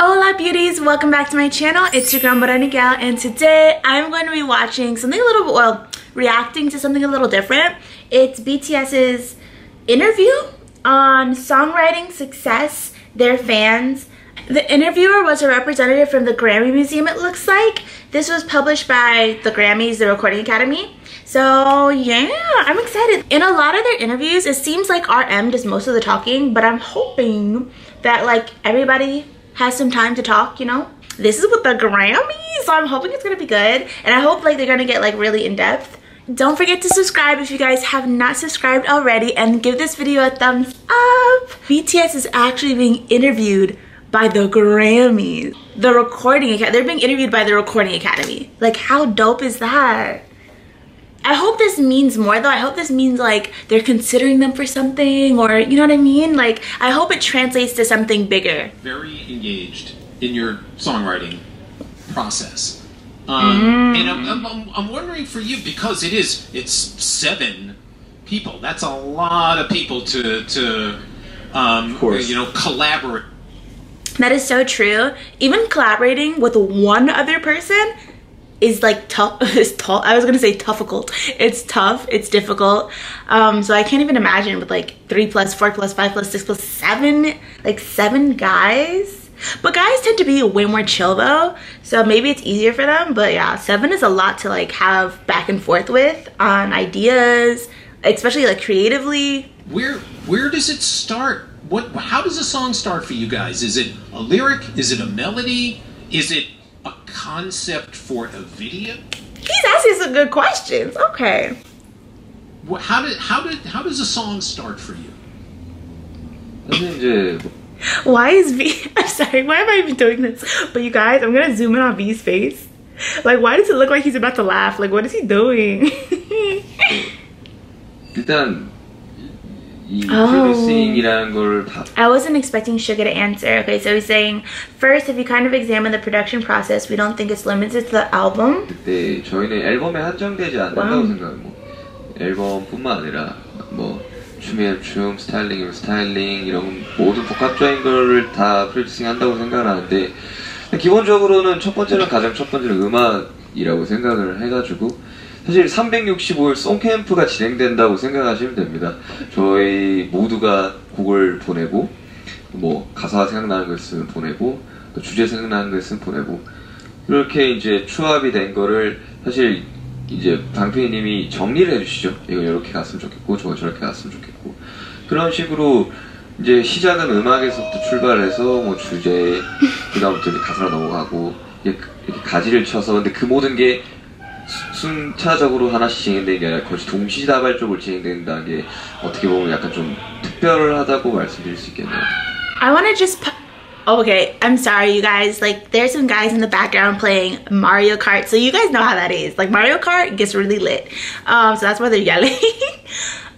Hola beauties, welcome back to my channel. It's your girl Morena Gyal, and today I'm going to be watching something a little, well, reacting to something a little different. It's BTS's interview on songwriting success, their fans. The interviewer was a representative from the Grammy Museum, it looks like. This was published by the Grammys, the Recording Academy. So yeah, I'm excited. In a lot of their interviews, it seems like RM does most of the talking, but I'm hoping that like everybody has some time to talk, you know? This is with the Grammys, so I'm hoping it's gonna be good. And I hope like they're gonna get like really in depth. Don't forget to subscribe if you guys have not subscribed already, and give this video a thumbs up. BTS is actually being interviewed by the Grammys. The Recording Academy, they're being interviewed by the Recording Academy. Like, how dope is that? I hope this means more though. I hope this means like they're considering them for something, or you know what I mean? Like, I hope it translates to something bigger. Very engaged in your songwriting process. And I'm wondering for you, because it's 7 people. That's a lot of people to you know, collaborate. That is so true. Even collaborating with one other person is like tough. It's tough. I was gonna say difficult. It's tough. It's difficult. So I can't even imagine with like 3 plus 4 plus 5 plus 6 plus 7, like 7 guys. But guys tend to be way more chill though, so maybe it's easier for them. But yeah, 7 is a lot to like have back and forth with on ideas, especially like creatively. Where does it start? How does a song start for you guys? Is it a lyric? Is it a melody? Is it a concept for a video? He's asking some good questions. Okay. How does a song start for you? Why is V? I'm sorry. Why am I even doing this? But you guys, I'm gonna zoom in on V's face. Like, why does it look like he's about to laugh? Like, what is he doing? 일단 producing이라는 거를 I wasn't expecting Suga to answer. Okay, so he's saying, first, if you kind of examine the production process, we don't think it's limited to the album. 네, 저희는 앨범에 한정되지 않는다고 생각해요. 앨범뿐만 아니라 뭐 춤이면 춤, 스타일링이면 스타일링, 이런 모든 복합적인 거를 다 프로듀싱 한다고 생각을 하는데, 기본적으로는 첫 번째는 음악이라고 생각을 해가지고, 사실 365일 송캠프가 진행된다고 생각하시면 됩니다. 저희 모두가 곡을 보내고, 뭐 가사 생각나는 거 있으면 보내고, 또 주제 생각나는 거 있으면 보내고, 이렇게 이제 추합이 된 거를 사실 이제 방피디님이 정리를 해주시죠. 이거 이렇게 갔으면 좋겠고, 저거 저렇게 갔으면 좋겠고, 그런 식으로 이제 시작은 음악에서부터 출발해서 뭐 주제, 그다음부터 이제 가사로 넘어가고, 이렇게 가지를 쳐서, 근데 그 모든 게 순차적으로 하나씩 진행되는 게 아니라 거의 동시다발적으로 진행된다는 게 어떻게 보면 약간 좀 특별하다고 말씀드릴 수 있겠네요. I wanna just okay, I'm sorry you guys, like there's some guys in the background playing Mario Kart, so you guys know how that is. Like Mario Kart gets really lit, so that's why they're yelling.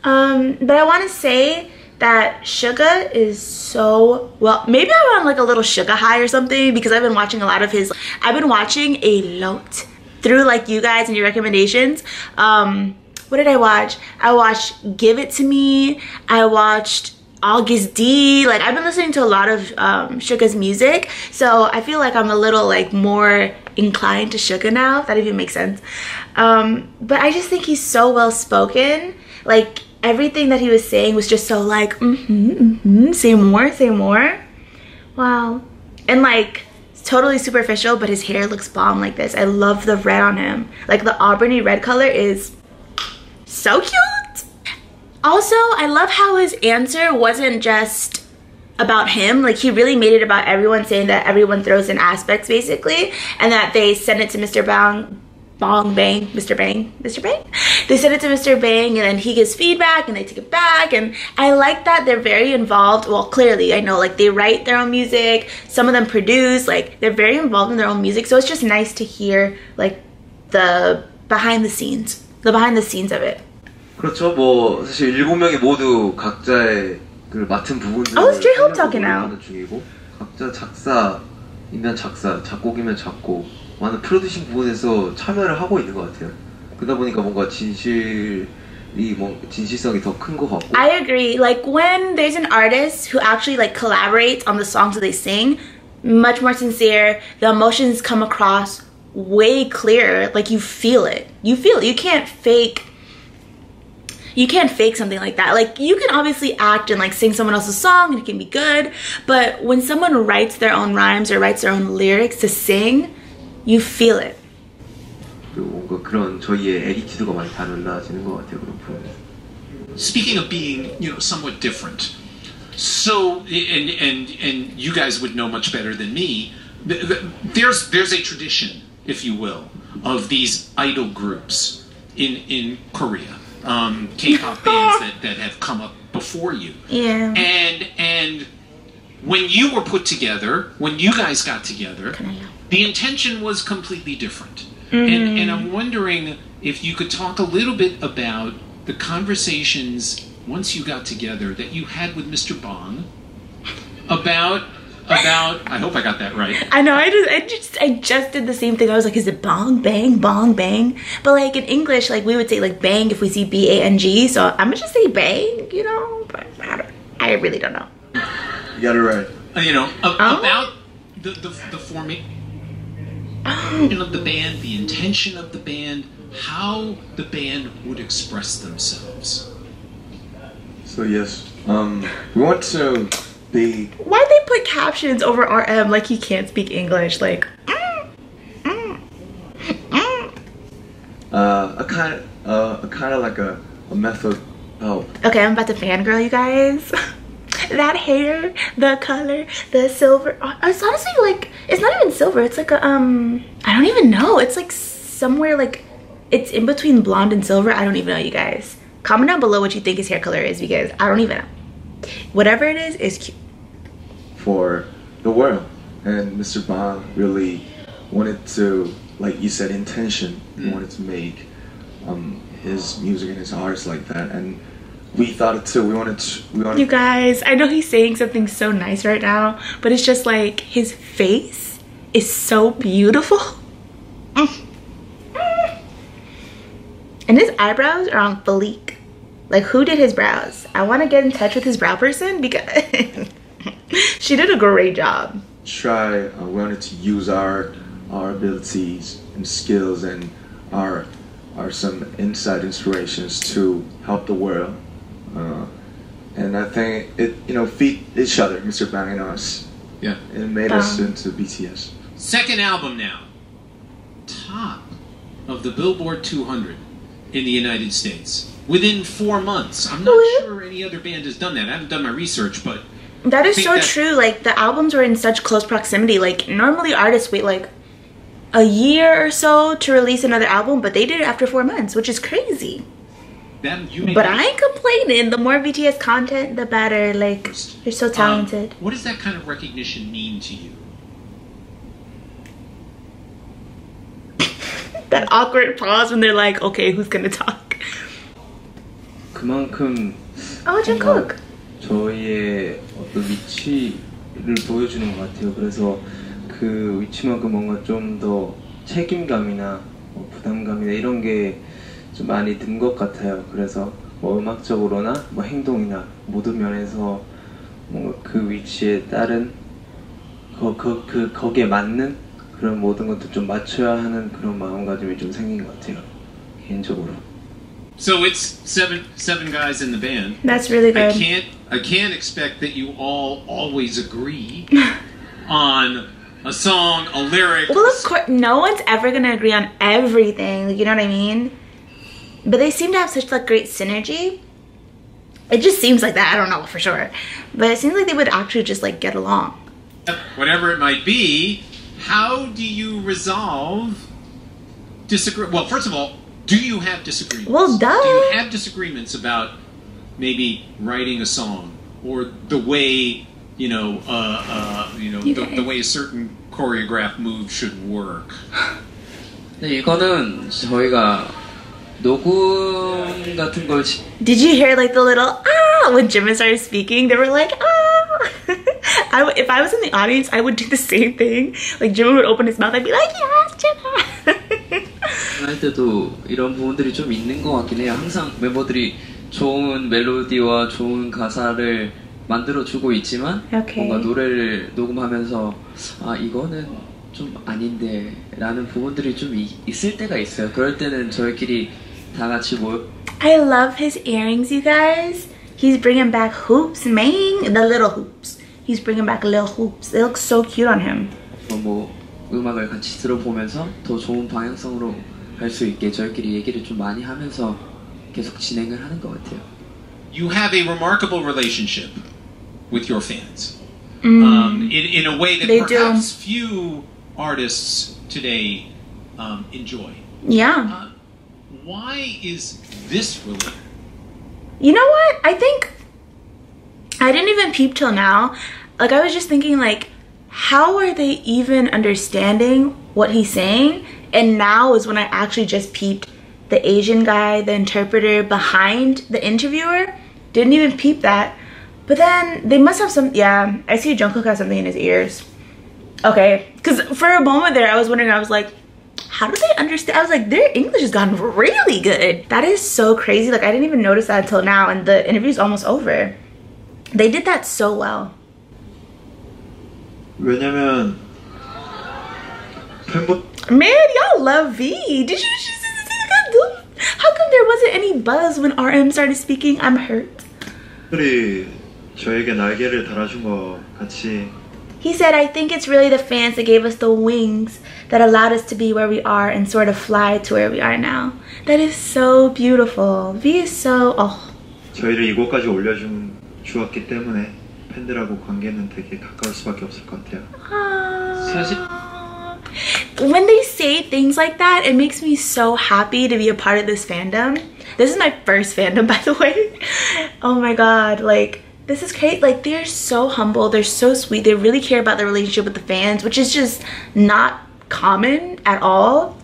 But I want to say that Suga is so, well, maybe I'm on like a little Suga high or something, because I've been watching a lot of his, I've been watching a lot through like you guys and your recommendations. What did I watch? I watched Give It To Me, I watched August D. Like, I've been listening to a lot of Suga's music, so I feel like I'm a little like more inclined to Suga now, if that even makes sense. But I just think he's so well spoken. Like, everything that he was saying was just so like, say more, say more. Wow. And like, it's totally superficial, but his hair looks bomb like this. I love the red on him. Like, the auburny red color is so cute. Also, I love how his answer wasn't just about him. Like, he really made it about everyone, saying that everyone throws in aspects basically, and that they send it to Mr. Mr. Bang. They send it to Mr. Bang, and then he gives feedback and they take it back. And I like that they're very involved. Well, clearly, I know, like, they write their own music, some of them produce, like, they're very involved in their own music. So it's just nice to hear like the behind the scenes of it. 그렇죠. 뭐 사실 7명이 모두 각자의 그 맡은 부분들을 하는 중이고, 각자 작사이면 작사, 작곡이면 작곡, 많은 프로듀싱 부분에서 참여를 하고 있는 것 같아요. 그러다 보니까 뭔가 진실성이 더 큰 것 같고. I agree. Like, when there's an artist who actually like collaborates on the songs that they sing, much more sincere. The emotions come across way clearer. Like you feel it. You feel it. You can't fake something like that. Like you can obviously act and like sing someone else's song and it can be good, but when someone writes their own rhymes or writes their own lyrics to sing, you feel it. 뭔가 그런 저희의 에디티드가 많이 달라지는 것 같아요. 그런 부분에. Speaking of being, somewhat different. So, and you guys would know much better than me. There's a tradition, if you will, of these idol groups in Korea. K-pop bands that have come up before you. Yeah. And when you were put together, when you guys got together, the intention was completely different. And I'm wondering if you could talk a little bit about the conversations once you got together that you had with Mr. Bang about I hope I got that right. I know, I just did the same thing. I was like, is it bong, bang, bong, bang? But like in English, like we would say like bang if we see B-A-N-G. So I'm gonna just say bang, but I really don't know. You got it right. About the formation of the band, the intention of the band, how the band would express themselves. So yes, we want to be. Why'd they put captions over RM like he can't speak English? Like, a kind of like a method. Oh. Okay, I'm about to fangirl, you guys. That hair, the color, the silver. It's honestly like, it's not even silver. It's like a, I don't even know. It's like somewhere like, it's in between blonde and silver. I don't even know, you guys. Comment down below what you think his hair color is because I don't even know. Whatever it is cute. For the world. And Mr. Bang really wanted to, like you said, intention. He wanted to make his music and his arts like that. And we thought it too. We wanted. You guys, I know he's saying something so nice right now, but it's just like his face is so beautiful. And his eyebrows are on fleek. Like, who did his brows? I want to get in touch with his brow person because she did a great job. We wanted to use our abilities and skills and our some inside inspirations to help the world. And I think it, feed each other, Mr. Bang and us. Yeah. And it made us into BTS. Second album now. Top of the Billboard 200 in the United States. Within 4 months. I'm not sure any other band has done that. I haven't done my research, but... That is so true. Like, the albums were in such close proximity. Like, normally artists wait, like, a year or so to release another album, but they did it after 4 months, which is crazy. But I ain't complaining. The more BTS content, the better. Like, they're so talented. What does that kind of recognition mean to you? That awkward pause when they're like, okay, who's gonna talk? 그만큼 Jungkook. 저희의 어떤 위치를 보여주는 것 같아요. 그래서 그 위치만큼 뭔가 좀 더 책임감이나 부담감이나 이런 게 좀 많이 든 것 같아요. 그래서 음악적으로나 행동이나 모든 면에서 뭔가 그 위치에 따른 거기에 맞는 그런 모든 것도 좀 맞춰야 하는 그런 마음가짐이 좀 생긴 것 같아요. 개인적으로. So it's seven guys in the band. That's really good. I can't expect that you all always agree on a song, a lyric. Well, of course, no one's ever gonna agree on everything. You know what I mean? But they seem to have such like great synergy. It just seems like that. I don't know for sure, but it seems like they would actually just like get along. Whatever it might be, how do you resolve disagree? Well, first of all, do you have disagreements? Well, duh. Do you have disagreements about maybe writing a song or the way the way a certain choreographed move should work? 네, 이거는 저희가 녹음 같은 걸. Did you hear like the little when Jimin started speaking? They were like if I was in the audience, I would do the same thing. Like Jimin would open his mouth, I'd be like, yes, Jimin. 할 때도 이런 부분들이 좀 있는 것 같긴 해요. 항상 멤버들이 좋은 멜로디와 좋은 가사를 만들어주고 있지만 Okay. 뭔가 노래를 녹음하면서 아 이거는 좀 아닌데 라는 부분들이 좀 있을 때가 있어요. 그럴 때는 저희끼리 다 같이 모여 I love his earrings, you guys. He's bringing back hoops, man. The little hoops. He's bringing back little hoops. They look so cute on him. 뭐 음악을 같이 들어보면서 더 좋은 방향성으로 갈 수 있게 저희끼리 얘기를 좀 많이 하면서 계속 진행을 하는 것 같아요. You have a remarkable relationship with your fans. In a way that They perhaps few artists today enjoy. Yeah. Why is this related? You know what? I think I didn't even peep till now. Like, I was just thinking, like, how are they even understanding what he's saying? And now is when I actually just peeped the Asian guy, the interpreter behind the interviewer. Didn't even peep that. But then they must have some, yeah, I see Jungkook has something in his ears. Okay, because for a moment there, I was wondering, I was like, how do they understand? I was like, their English has gotten really good. That is so crazy. Like, I didn't even notice that until now, and the interview's almost over. They did that so well. 왜냐면 Man, y'all love V. Did you see how come there wasn't any buzz when RM started speaking? I'm hurt. 팬들이 저에게 날개를 달아준 것 같이 He said, I think it's really the fans that gave us the wings that allowed us to be where we are and sort of fly to where we are now. That is so beautiful. V is so, oh. 저희를 이곳까지 주었기 때문에 팬들하고 관계는 되게 가까울 수밖에 없을 것 같아요. 사실 When they say things like that, it makes me so happy to be a part of this fandom. This is my first fandom, by the way. Oh my god, like, this is great. Like, they're so humble, they're so sweet, they really care about the relationship with the fans, which is just not common at all.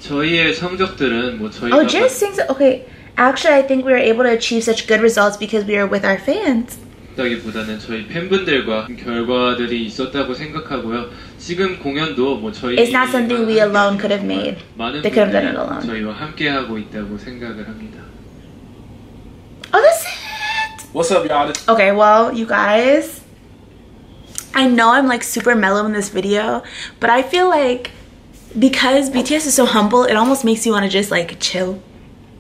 저희의 성적들은 뭐 저희가 Oh, just things. Okay, actually, I think we were able to achieve such good results because we were with our fans. 보다는 저희 팬분들과 결과들이 있었다고 생각하고요. 지금 공연도 뭐 저희 It's not something we alone could have made. 많은 They could have done it 분들이 alone. 저희와 함께 하고 있다고 생각을 합니다. Oh, that's it. What's up, y'all? Okay, well, you guys, I know I'm like super mellow in this video, but I feel like because BTS is so humble, it almost makes you want to just like chill.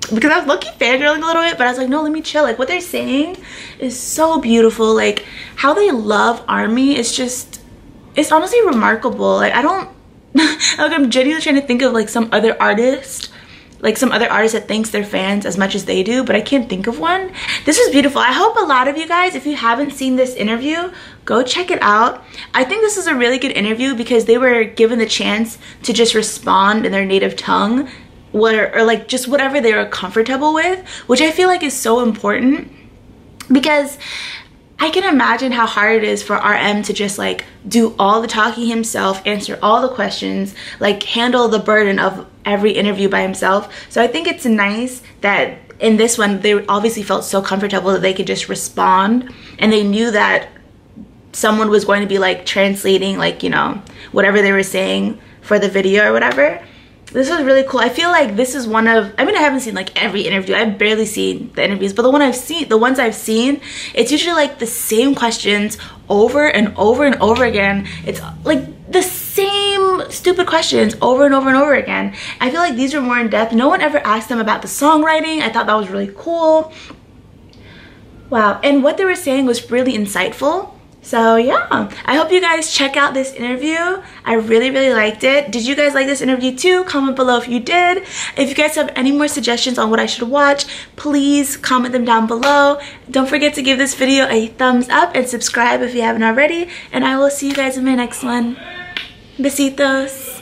Because I was low-key fangirling a little bit, but I was like, no, let me chill. Like, what they're saying is so beautiful. Like, how they love ARMY is just, it's honestly remarkable. Like, I don't, like, I'm genuinely trying to think of like some other artist that thanks their fans as much as they do, but I can't think of one. This is beautiful. I hope a lot of you guys, if you haven't seen this interview, go check it out. I think this is a really good interview because they were given the chance to just respond in their native tongue, or like just whatever they were comfortable with, which I feel like is so important, because I can imagine how hard it is for RM to just like do all the talking himself, answer all the questions, like handle the burden of every interview by himself. So I think it's nice that in this one they obviously felt so comfortable that they could just respond, and they knew that someone was going to be like translating, like, you know, whatever they were saying for the video or whatever. This was really cool. I feel like this is one of, I mean, I haven't seen like every interview. I've barely seen the interviews, but the ones I've seen, it's usually like the same questions over and over and over again. It's like the same stupid questions over and over and over again. I feel like these were more in depth. No one ever asked them about the songwriting. I thought that was really cool. Wow. And what they were saying was really insightful. So yeah, I hope you guys check out this interview. I really, really liked it. Did you guys like this interview too? Comment below if you did. If you guys have any more suggestions on what I should watch, please comment them down below. Don't forget to give this video a thumbs up and subscribe if you haven't already. And I will see you guys in my next one. Besitos.